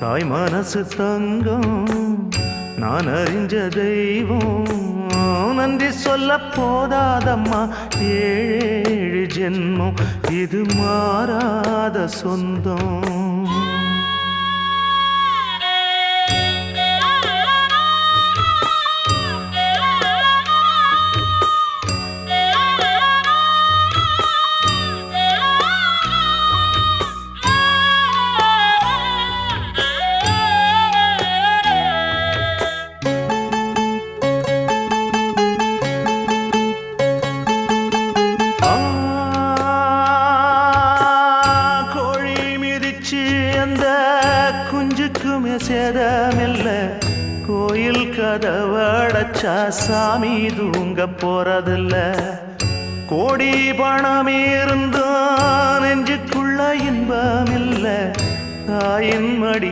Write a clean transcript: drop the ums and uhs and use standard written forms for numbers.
தாய் மனசு தங்கம் நான் அறிஞ்ச தெய்வம் நன்றி சொல்ல போதாதம்மா ஏழு ஜென்மம் இது மாறாத சொந்தம் அந்த குஞ்சுக்குமே சேதமில்ல கோயில் கதவடைச்சா சாமி தூங்க போறதில்ல கோடி பணம் இருந்தும் நெஞ்சுக்குள்ள இன்பமில்ல தாயின் மடி